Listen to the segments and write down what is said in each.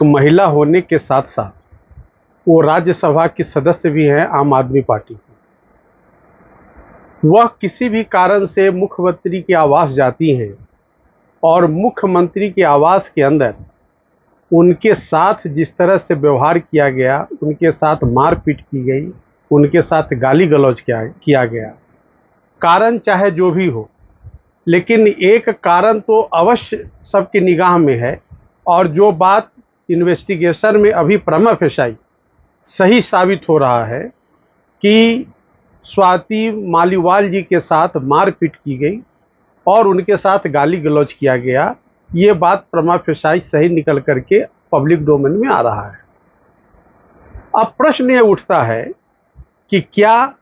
महिला होने के साथ साथ वो राज्यसभा की सदस्य भी हैं आम आदमी पार्टी की। वह किसी भी कारण से मुख्यमंत्री के आवास जाती हैं और मुख्यमंत्री के आवास के अंदर उनके साथ जिस तरह से व्यवहार किया गया, उनके साथ मारपीट की गई, उनके साथ गाली गलौज किया गया, कारण चाहे जो भी हो, लेकिन एक कारण तो अवश्य सबकी निगाह में है। और जो बात इन्वेस्टिगेशन में अभी प्रमा फेसाई सही साबित हो रहा है कि स्वाति मालीवाल जी के साथ मारपीट की गई और उनके साथ गाली गलौज किया गया, ये बात प्रमा फेसाई सही निकल करके पब्लिक डोमेन में आ रहा है। अब प्रश्न ये उठता है कि क्या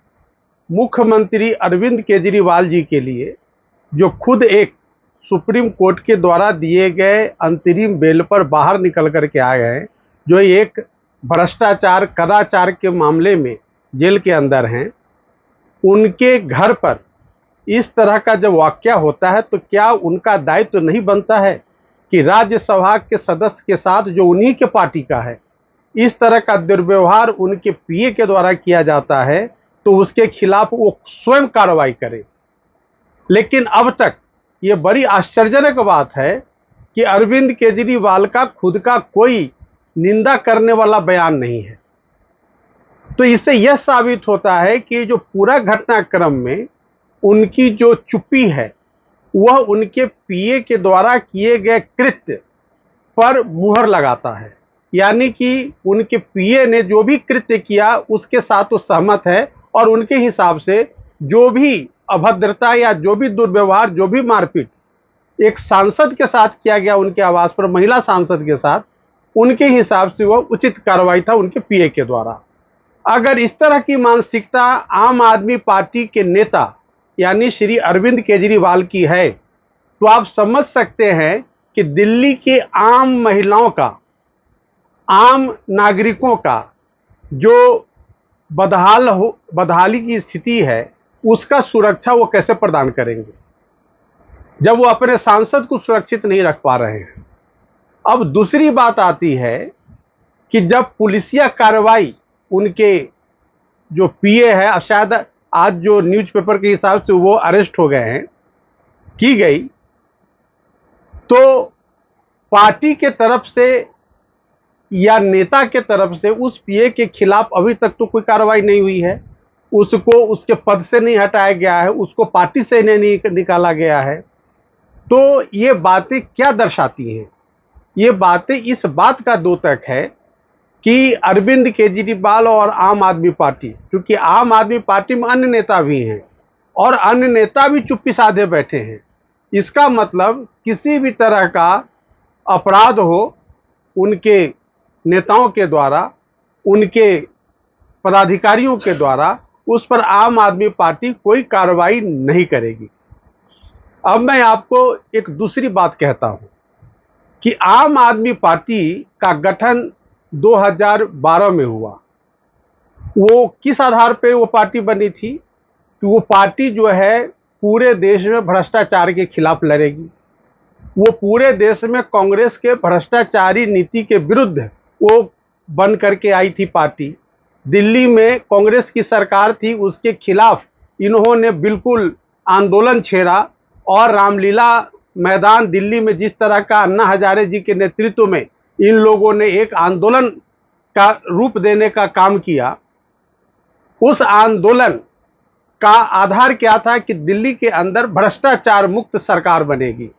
मुख्यमंत्री अरविंद केजरीवाल जी के लिए, जो खुद एक सुप्रीम कोर्ट के द्वारा दिए गए अंतरिम बेल पर बाहर निकल करके आए हैं, जो एक भ्रष्टाचार कदाचार के मामले में जेल के अंदर हैं, उनके घर पर इस तरह का जब वाकया होता है तो क्या उनका दायित्व नहीं बनता है कि राज्यसभा के सदस्य के साथ जो उन्हीं के पार्टी का है, इस तरह का दुर्व्यवहार उनके पीए के द्वारा किया जाता है तो उसके खिलाफ वो स्वयं कार्रवाई करें। लेकिन अब तक ये बड़ी आश्चर्यजनक बात है कि अरविंद केजरीवाल का खुद का कोई निंदा करने वाला बयान नहीं है। तो इससे यह साबित होता है कि जो पूरा घटनाक्रम में उनकी जो चुप्पी है वह उनके पीए के द्वारा किए गए कृत्य पर मुहर लगाता है, यानी कि उनके पीए ने जो भी कृत्य किया उसके साथ वो सहमत है और उनके हिसाब से जो भी अभद्रता या जो भी दुर्व्यवहार, जो भी मारपीट एक सांसद के साथ किया गया उनके आवास पर, महिला सांसद के साथ, उनके हिसाब से वह उचित कार्रवाई था उनके पीए के द्वारा। अगर इस तरह की मानसिकता आम आदमी पार्टी के नेता यानी श्री अरविंद केजरीवाल की है तो आप समझ सकते हैं कि दिल्ली के आम महिलाओं का, आम नागरिकों का जो बदहाली की स्थिति है उसका सुरक्षा वो कैसे प्रदान करेंगे जब वो अपने सांसद को सुरक्षित नहीं रख पा रहे हैं। अब दूसरी बात आती है कि जब पुलिसिया कार्रवाई उनके जो पीए है, अब शायद आज जो न्यूज़पेपर के हिसाब से वो अरेस्ट हो गए हैं, की गई, तो पार्टी के तरफ से या नेता के तरफ से उस पीए के खिलाफ अभी तक तो कोई कार्रवाई नहीं हुई है, उसको उसके पद से नहीं हटाया गया है, उसको पार्टी से नहीं निकाला गया है। तो ये बातें क्या दर्शाती हैं? ये बातें इस बात का द्योतक है कि अरविंद केजरीवाल और आम आदमी पार्टी, क्योंकि आम आदमी पार्टी में अन्य नेता भी हैं और अन्य नेता भी चुप्पी साधे बैठे हैं, इसका मतलब किसी भी तरह का अपराध हो उनके नेताओं के द्वारा, उनके पदाधिकारियों के द्वारा, उस पर आम आदमी पार्टी कोई कार्रवाई नहीं करेगी। अब मैं आपको एक दूसरी बात कहता हूं कि आम आदमी पार्टी का गठन 2012 में हुआ। वो किस आधार पे वो पार्टी बनी थी कि वो पार्टी जो है पूरे देश में भ्रष्टाचार के खिलाफ लड़ेगी, वो पूरे देश में कांग्रेस के भ्रष्टाचारी नीति के विरुद्ध वो बन करके आई थी पार्टी। दिल्ली में कांग्रेस की सरकार थी, उसके खिलाफ इन्होंने बिल्कुल आंदोलन छेड़ा और रामलीला मैदान दिल्ली में जिस तरह का अन्ना हजारे जी के नेतृत्व में इन लोगों ने एक आंदोलन का रूप देने का काम किया। उस आंदोलन का आधार क्या था कि दिल्ली के अंदर भ्रष्टाचार मुक्त सरकार बनेगी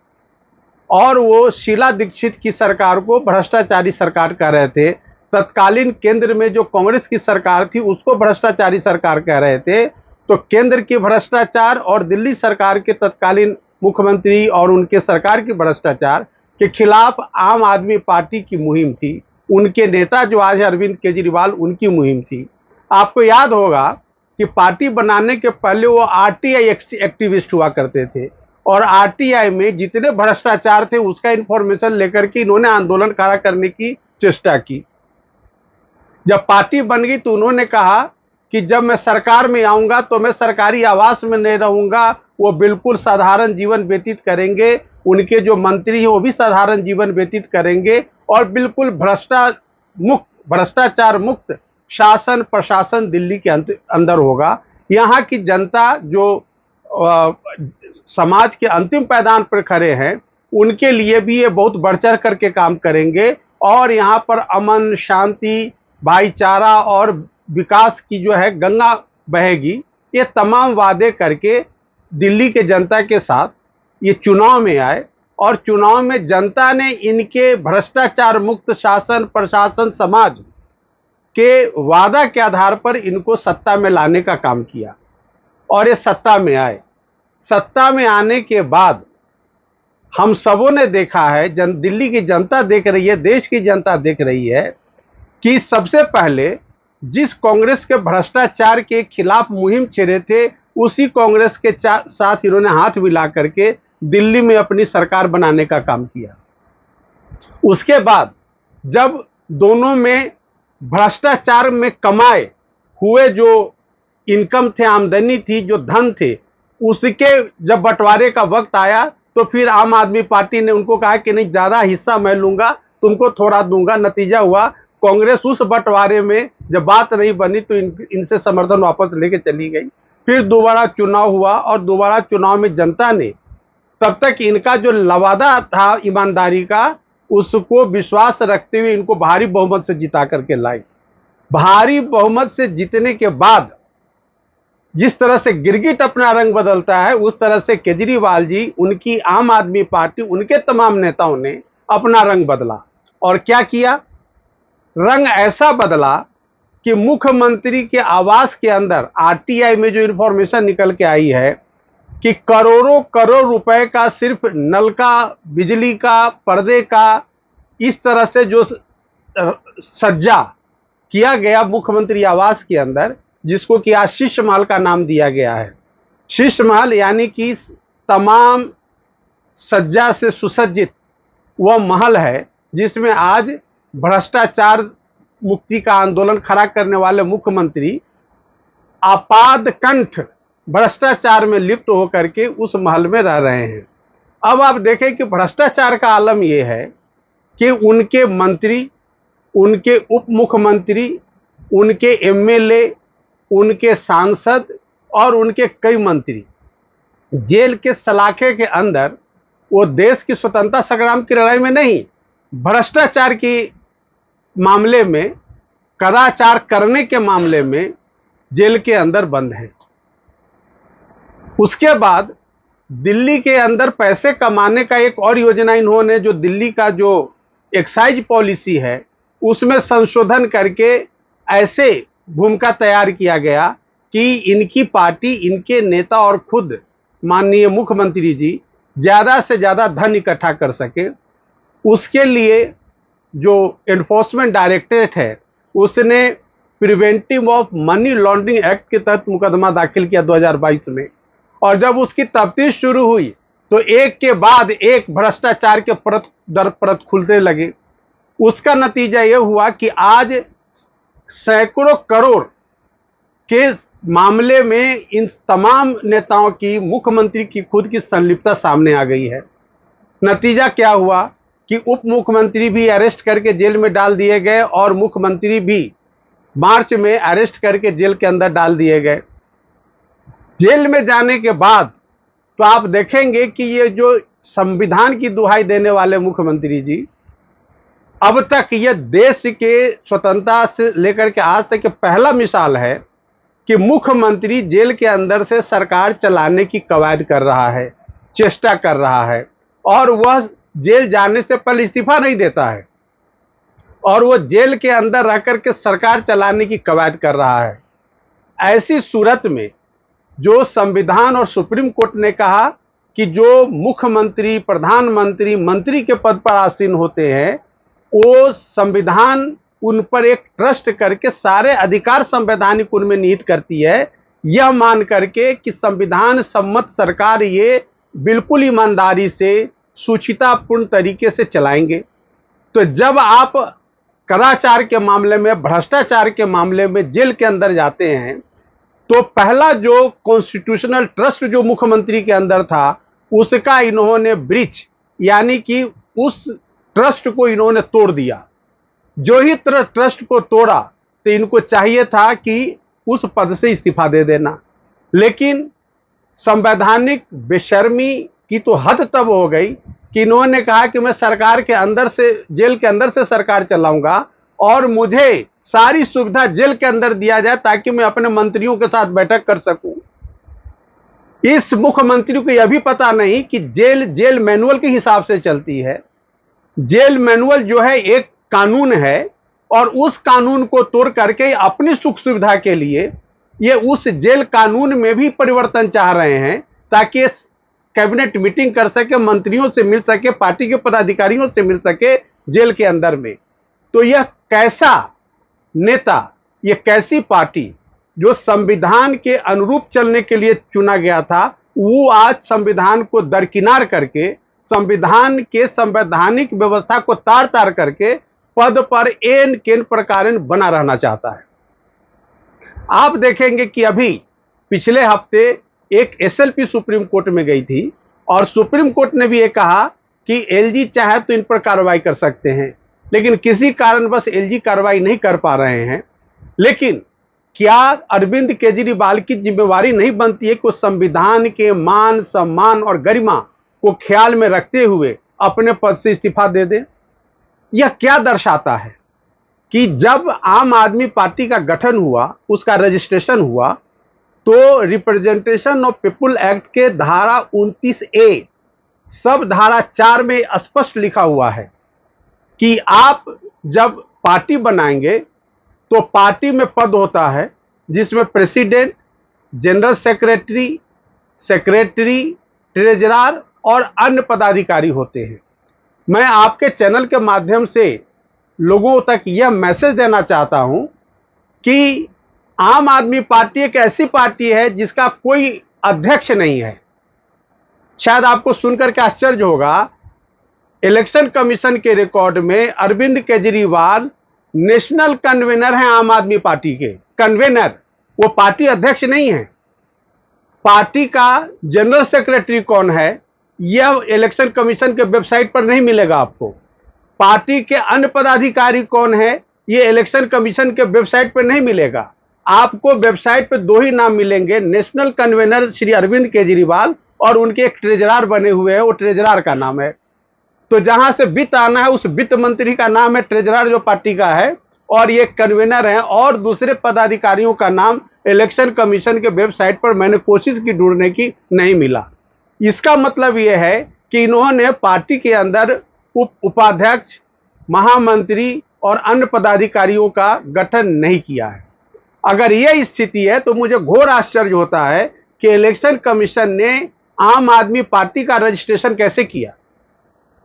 और वो शीला दीक्षित की सरकार को भ्रष्टाचारी सरकार कह रहे थे। तत्कालीन केंद्र में जो कांग्रेस की सरकार थी उसको भ्रष्टाचारी सरकार कह रहे थे। तो केंद्र के भ्रष्टाचार और दिल्ली सरकार के तत्कालीन मुख्यमंत्री और उनके सरकार के भ्रष्टाचार के खिलाफ आम आदमी पार्टी की मुहिम थी। उनके नेता जो आज अरविंद केजरीवाल, उनकी मुहिम थी। आपको याद होगा कि पार्टी बनाने के पहले वो आरटीआई एक्टिविस्ट हुआ करते थे और आरटीआई में जितने भ्रष्टाचार थे उसका इंफॉर्मेशन लेकर के इन्होंने आंदोलन खड़ा करने की चेष्टा की। जब पार्टी बन गई तो उन्होंने कहा कि जब मैं सरकार में आऊंगा तो मैं सरकारी आवास में नहीं रहूंगा, वो बिल्कुल साधारण जीवन व्यतीत करेंगे उनके जो मंत्री हैं वो भी साधारण जीवन व्यतीत करेंगे और बिल्कुल भ्रष्टाचार मुक्त शासन प्रशासन दिल्ली के अंदर होगा। यहाँ की जनता जो समाज के अंतिम पायदान पर खड़े हैं उनके लिए भी ये बहुत बढ़ चढ़ करके काम करेंगे और यहाँ पर अमन शांति भाईचारा और विकास की जो है गंगा बहेगी। ये तमाम वादे करके दिल्ली के जनता के साथ ये चुनाव में आए और चुनाव में जनता ने इनके भ्रष्टाचार मुक्त शासन प्रशासन समाज के वादा के आधार पर इनको सत्ता में लाने का काम किया और ये सत्ता में आए। सत्ता में आने के बाद हम सबों ने देखा है, दिल्ली की जनता देख रही है, देश की जनता देख रही है कि सबसे पहले जिस कांग्रेस के भ्रष्टाचार के खिलाफ मुहिम छेड़े थे उसी कांग्रेस के साथ इन्होंने हाथ मिला करके दिल्ली में अपनी सरकार बनाने का काम किया। उसके बाद जब दोनों में भ्रष्टाचार में कमाए हुए जो इनकम थे, आमदनी थी, जो धन थे, उसके जब बंटवारे का वक्त आया तो फिर आम आदमी पार्टी ने उनको कहा कि नहीं, ज़्यादा हिस्सा मैं लूंगा, तुमको थोड़ा दूंगा। नतीजा हुआ कांग्रेस उस बंटवारे में जब बात नहीं बनी तो इनसे समर्थन वापस लेके चली गई। फिर दोबारा चुनाव हुआ और दोबारा चुनाव में जनता ने तब तक इनका जो लवादा था ईमानदारी का उसको विश्वास रखते हुए इनको भारी बहुमत से जिता करके लाई। भारी बहुमत से जीतने के बाद जिस तरह से गिरगिट अपना रंग बदलता है उस तरह से केजरीवाल जी, उनकी आम आदमी पार्टी, उनके तमाम नेताओं ने अपना रंग बदला। और क्या किया? रंग ऐसा बदला कि मुख्यमंत्री के आवास के अंदर आरटीआई में जो इंफॉर्मेशन निकल के आई है कि करोड़ों करोड़ रुपए का सिर्फ नल का, बिजली का, पर्दे का, इस तरह से जो सज्जा किया गया मुख्यमंत्री आवास के अंदर, जिसको कि आज शीश महल का नाम दिया गया है। शीश महल यानी कि तमाम सज्जा से सुसज्जित वह महल है जिसमें आज भ्रष्टाचार मुक्ति का आंदोलन खड़ा करने वाले मुख्यमंत्री आपाद कंठ भ्रष्टाचार में लिप्त होकर के उस महल में रह रहे हैं। अब आप देखें कि भ्रष्टाचार का आलम यह है कि उनके मंत्री, उनके उप मुख्यमंत्री, उनके एमएलए, उनके सांसद और उनके कई मंत्री जेल के सलाखे के अंदर वो देश की स्वतंत्रता संग्राम की लड़ाई में नहीं, भ्रष्टाचार के मामले में, कदाचार करने के मामले में जेल के अंदर बंद हैं। उसके बाद दिल्ली के अंदर पैसे कमाने का एक और योजना इन्होंने, जो दिल्ली का जो एक्साइज पॉलिसी है उसमें संशोधन करके ऐसे भूमिका तैयार किया गया कि इनकी पार्टी, इनके नेता और खुद माननीय मुख्यमंत्री जी ज़्यादा से ज़्यादा धन इकट्ठा कर सके। उसके लिए जो एनफोर्समेंट डायरेक्टरेट है उसने preventive of money laundering act के तहत मुकदमा दाखिल किया 2022 में। और जब उसकी तफ्तीश शुरू हुई तो एक के बाद एक भ्रष्टाचार के परत दर परत खुलते लगे। उसका नतीजा यह हुआ कि आज सैकड़ों करोड़ के मामले में इन तमाम नेताओं की, मुख्यमंत्री की खुद की संलिप्तता सामने आ गई है। नतीजा क्या हुआ कि उप मुख्यमंत्री भी अरेस्ट करके जेल में डाल दिए गए और मुख्यमंत्री भी मार्च में अरेस्ट करके जेल के अंदर डाल दिए गए। जेल में जाने के बाद तो आप देखेंगे कि ये जो संविधान की दुहाई देने वाले मुख्यमंत्री जी, अब तक ये देश के स्वतंत्रता से लेकर के आज तक पहला मिसाल है कि मुख्यमंत्री जेल के अंदर से सरकार चलाने की कवायद कर रहा है, चेष्टा कर रहा है और वह जेल जाने से पहले इस्तीफा नहीं देता है और वह जेल के अंदर रह करके सरकार चलाने की कवायद कर रहा है। ऐसी सूरत में जो संविधान और सुप्रीम कोर्ट ने कहा कि जो मुख्यमंत्री, प्रधानमंत्री, मंत्री के पद पर आसीन होते हैं वो संविधान उन पर एक ट्रस्ट करके सारे अधिकार संवैधानिक उनमें निहित करती है, यह मान करके कि संविधान सम्मत सरकार ये बिल्कुल ईमानदारी से, सुचितापूर्ण तरीके से चलाएंगे। तो जब आप कदाचार के मामले में, भ्रष्टाचार के मामले में जेल के अंदर जाते हैं तो पहला जो कॉन्स्टिट्यूशनल ट्रस्ट जो मुख्यमंत्री के अंदर था उसका इन्होंने ब्रीच यानी कि उस ट्रस्ट को इन्होंने तोड़ दिया। जो ही ट्रस्ट को तोड़ा तो इनको चाहिए था कि उस पद से इस्तीफा दे देना, लेकिन संवैधानिक बेशर्मी की तो हद तब हो गई कि इन्होंने कहा कि मैं सरकार के अंदर से, जेल के अंदर से सरकार चलाऊंगा और मुझे सारी सुविधा जेल के अंदर दिया जाए ताकि मैं अपने मंत्रियों के साथ बैठक कर सकूं। इस मुख्यमंत्री को यह भी पता नहीं कि जेल मैनुअल के हिसाब से चलती है। जेल मैनुअल जो है एक कानून है और उस कानून को तोड़ करके अपनी सुख सुविधा के लिए ये उस जेल कानून में भी परिवर्तन चाह रहे हैं ताकि कैबिनेट मीटिंग कर सके, मंत्रियों से मिल सके, पार्टी के पदाधिकारियों से मिल सके जेल के अंदर में। तो यह कैसा नेता, यह कैसी पार्टी जो संविधान के अनुरूप चलने के लिए चुना गया था, वो आज संविधान को दरकिनार करके, संविधान के संवैधानिक व्यवस्था को तार तार करके पद पर एन केन प्रकार बना रहना चाहता है। आप देखेंगे कि अभी पिछले हफ्ते एक एसएलपी सुप्रीम कोर्ट में गई थी और सुप्रीम कोर्ट ने भी ये कहा कि एलजी चाहे तो इन पर कार्रवाई कर सकते हैं, लेकिन किसी कारणवश एलजी कार्रवाई नहीं कर पा रहे हैं। लेकिन क्या अरविंद केजरीवाल की जिम्मेवारी नहीं बनती है कि वो संविधान के मान, सम्मान और गरिमा को ख्याल में रखते हुए अपने पद से इस्तीफा दे दें? यह क्या दर्शाता है कि जब आम आदमी पार्टी का गठन हुआ, उसका रजिस्ट्रेशन हुआ, तो रिप्रेजेंटेशन ऑफ पीपुल एक्ट के धारा 29A सब धारा 4 में स्पष्ट लिखा हुआ है कि आप जब पार्टी बनाएंगे तो पार्टी में पद होता है जिसमें president, general secretary, secretary, treasurer और अन्य पदाधिकारी होते हैं। मैं आपके चैनल के माध्यम से लोगों तक यह मैसेज देना चाहता हूं कि आम आदमी पार्टी एक ऐसी पार्टी है जिसका कोई अध्यक्ष नहीं है। शायद आपको सुनकर के आश्चर्य होगा, इलेक्शन कमीशन के रिकॉर्ड में अरविंद केजरीवाल नेशनल कन्वेनर हैं आम आदमी पार्टी के, कन्वेनर, वो पार्टी अध्यक्ष नहीं है। पार्टी का जनरल सेक्रेटरी कौन है, यह इलेक्शन कमीशन के वेबसाइट पर नहीं मिलेगा आपको। पार्टी के अन्य पदाधिकारी कौन है, यह इलेक्शन कमीशन के वेबसाइट पर नहीं मिलेगा। आपको वेबसाइट पर दो ही नाम मिलेंगे, नेशनल कन्वेनर श्री अरविंद केजरीवाल और उनके एक ट्रेजरर बने हुए हैं, वो ट्रेजरर का नाम है। तो जहां से वित्त आना है उस वित्त मंत्री का नाम है ट्रेजरर जो पार्टी का है, और ये कन्वेनर है, और दूसरे पदाधिकारियों का नाम इलेक्शन कमीशन के वेबसाइट पर मैंने कोशिश की ढूंढने की, नहीं मिला। इसका मतलब यह है कि इन्होंने पार्टी के अंदर उपाध्यक्ष, महामंत्री और अन्य पदाधिकारियों का गठन नहीं किया है। अगर यह स्थिति है तो मुझे घोर आश्चर्य होता है कि इलेक्शन कमीशन ने आम आदमी पार्टी का रजिस्ट्रेशन कैसे किया।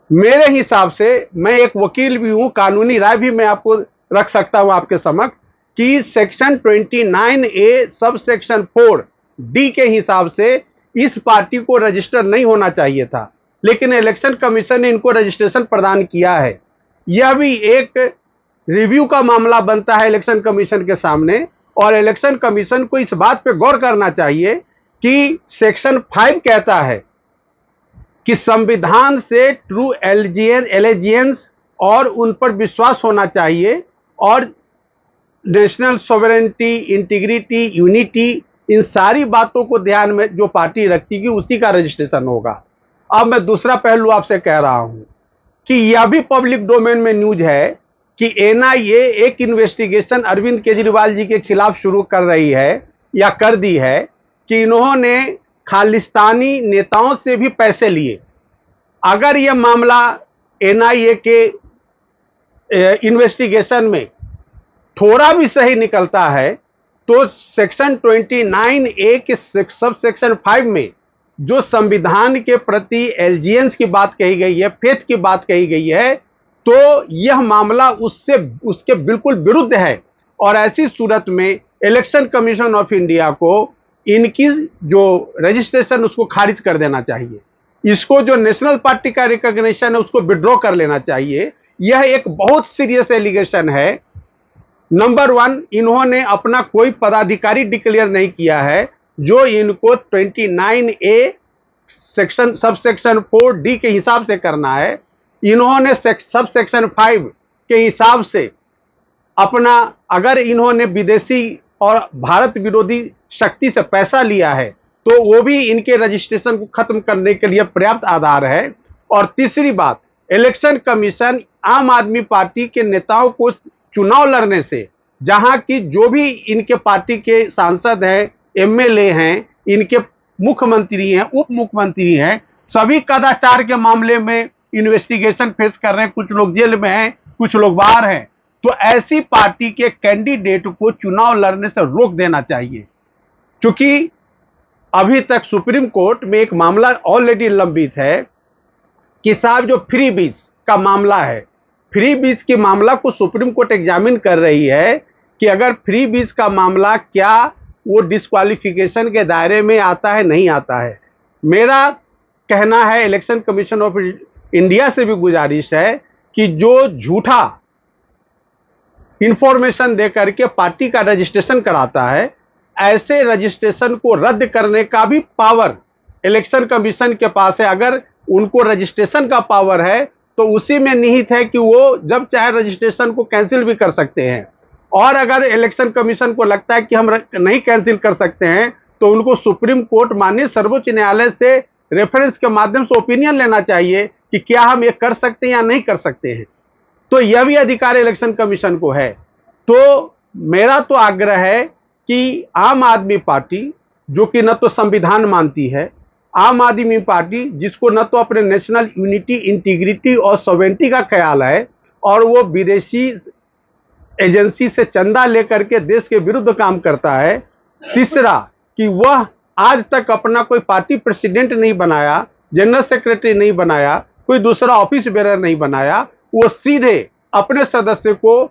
मेरे हिसाब से, मैं एक वकील भी हूं, कानूनी राय भी मैं आपको रख सकता हूं आपके समक्ष, कि section 29A sub section 4D के हिसाब से इस पार्टी को रजिस्टर नहीं होना चाहिए था, लेकिन इलेक्शन कमीशन ने इनको रजिस्ट्रेशन प्रदान किया है। यह भी एक रिव्यू का मामला बनता है इलेक्शन कमीशन के सामने, और इलेक्शन कमीशन को इस बात पर गौर करना चाहिए कि सेक्शन 5 कहता है कि संविधान से ट्रू एलिजियंस और उन पर विश्वास होना चाहिए, और नेशनल सॉवरेनिटी, इंटीग्रिटी, यूनिटी, इन सारी बातों को ध्यान में जो पार्टी रखती है उसी का रजिस्ट्रेशन होगा। अब मैं दूसरा पहलू आपसे कह रहा हूं कि यह भी पब्लिक डोमेन में न्यूज है कि एनआईए एक इन्वेस्टिगेशन अरविंद केजरीवाल जी के खिलाफ शुरू कर रही है या कर दी है कि इन्होंने खालिस्तानी नेताओं से भी पैसे लिए। अगर यह मामला एनआईए के इन्वेस्टिगेशन में थोड़ा भी सही निकलता है तो सेक्शन 29A के सब सेक्शन 5 में जो संविधान के प्रति एलिजियंस की बात कही गई है, फेथ की बात कही गई है, तो यह मामला उसके बिल्कुल विरुद्ध है। और ऐसी सूरत में इलेक्शन कमीशन ऑफ इंडिया को इनकी जो रजिस्ट्रेशन उसको खारिज कर देना चाहिए। इसको जो नेशनल पार्टी का रिकॉग्निशन है उसको विड्रॉ कर लेना चाहिए। यह एक बहुत सीरियस एलिगेशन है। नंबर 1, इन्होंने अपना कोई पदाधिकारी डिक्लेयर नहीं किया है जो इनको 29A सब सेक्शन 4D के हिसाब से करना है। इन्होंने सब सेक्शन 5 के हिसाब से अपना, अगर इन्होंने विदेशी और भारत विरोधी शक्ति से पैसा लिया है तो वो भी इनके रजिस्ट्रेशन को खत्म करने के लिए पर्याप्त आधार है। और तीसरी बात, इलेक्शन कमीशन आम आदमी पार्टी के नेताओं को चुनाव लड़ने से, जहां की जो भी इनके पार्टी के सांसद हैं, एमएलए हैं, इनके मुख्यमंत्री हैं, उप मुख्यमंत्री हैं, सभी कदाचार के मामले में इन्वेस्टिगेशन फेस कर रहे हैं। कुछ लोग जेल में हैं, कुछ लोग बाहर हैं। तो ऐसी पार्टी के कैंडिडेट को चुनाव लड़ने से रोक देना चाहिए, क्योंकि अभी तक सुप्रीम कोर्ट में एक मामला ऑलरेडी लंबित है कि साहब जो फ्री बीज का मामला है, फ्री बीज के मामला को सुप्रीम कोर्ट एग्जामिन कर रही है कि अगर फ्री बीज का मामला क्या वो डिस्क्वालिफिकेशन के दायरे में आता है, नहीं आता है। मेरा कहना है, इलेक्शन कमीशन ऑफ इंडिया से भी गुजारिश है कि जो झूठा इंफॉर्मेशन देकर के पार्टी का रजिस्ट्रेशन कराता है, ऐसे रजिस्ट्रेशन को रद्द करने का भी पावर इलेक्शन कमीशन के पास है। अगर उनको रजिस्ट्रेशन का पावर है तो उसी में निहित है कि वो जब चाहे रजिस्ट्रेशन को कैंसिल भी कर सकते हैं। और अगर इलेक्शन कमीशन को लगता है कि हम नहीं कैंसिल कर सकते हैं तो उनको सुप्रीम कोर्ट, माननीय सर्वोच्च न्यायालय से रेफरेंस के माध्यम से ओपिनियन लेना चाहिए कि क्या हम ये कर सकते हैं या नहीं कर सकते हैं। तो यह भी अधिकार इलेक्शन कमीशन को है। तो मेरा तो आग्रह है कि आम आदमी पार्टी, जो कि न तो संविधान मानती है, आम आदमी पार्टी जिसको न तो अपने नेशनल यूनिटी, इंटीग्रिटी और सॉवरेनिटी का ख्याल है, और वो विदेशी एजेंसी से चंदा लेकर के देश के विरुद्ध काम करता है। तीसरा, कि वह आज तक अपना कोई पार्टी प्रेसिडेंट नहीं बनाया, जनरल सेक्रेटरी नहीं बनाया, कोई दूसरा ऑफिस बेरर नहीं बनाया। वो सीधे अपने सदस्य को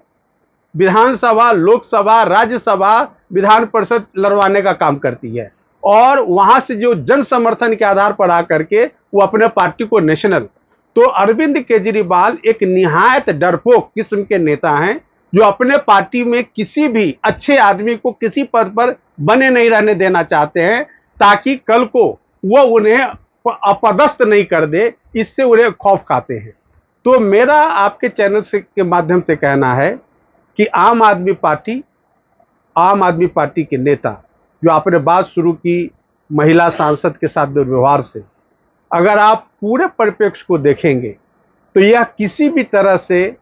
विधानसभा, लोकसभा, राज्यसभा, विधान परिषद लड़वाने का काम करती है, और वहां से जो जन समर्थन के आधार पर आकर के वो अपने पार्टी को नेशनल। तो अरविंद केजरीवाल एक निहायत डरपोक किस्म के नेता हैं, जो अपने पार्टी में किसी भी अच्छे आदमी को किसी पद पर बने नहीं रहने देना चाहते हैं, ताकि कल को वो उन्हें अपदस्थ नहीं कर दे। इससे उन्हें खौफ खाते हैं। तो मेरा आपके चैनल से के माध्यम से कहना है कि आम आदमी पार्टी के नेता, जो आपने बात शुरू की महिला सांसद के साथ दुर्व्यवहार से, अगर आप पूरे परिप्रेक्ष्य को देखेंगे तो यह किसी भी तरह से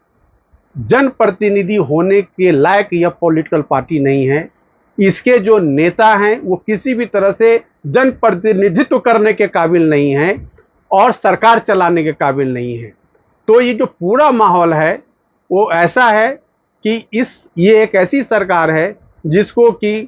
जनप्रतिनिधि होने के लायक यह पॉलिटिकल पार्टी नहीं है। इसके जो नेता हैं वो किसी भी तरह से जनप्रतिनिधित्व करने के काबिल नहीं हैं और सरकार चलाने के काबिल नहीं है। तो ये जो पूरा माहौल है वो ऐसा है कि ये एक ऐसी सरकार है जिसको कि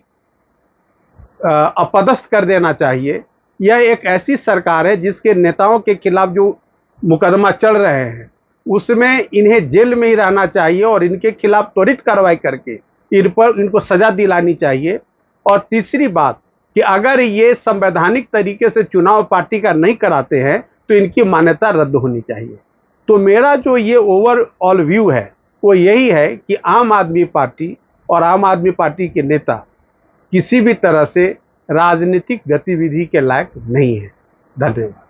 अपदस्थ कर देना चाहिए। यह एक ऐसी सरकार है जिसके नेताओं के खिलाफ जो मुकदमा चल रहे हैं उसमें इन्हें जेल में ही रहना चाहिए, और इनके खिलाफ त्वरित कार्रवाई करके इनको सजा दिलानी चाहिए। और तीसरी बात कि अगर ये संवैधानिक तरीके से चुनाव पार्टी का नहीं कराते हैं तो इनकी मान्यता रद्द होनी चाहिए। तो मेरा जो ये ओवरऑल व्यू है वो यही है कि आम आदमी पार्टी और आम आदमी पार्टी के नेता किसी भी तरह से राजनीतिक गतिविधि के लायक नहीं है। धन्यवाद।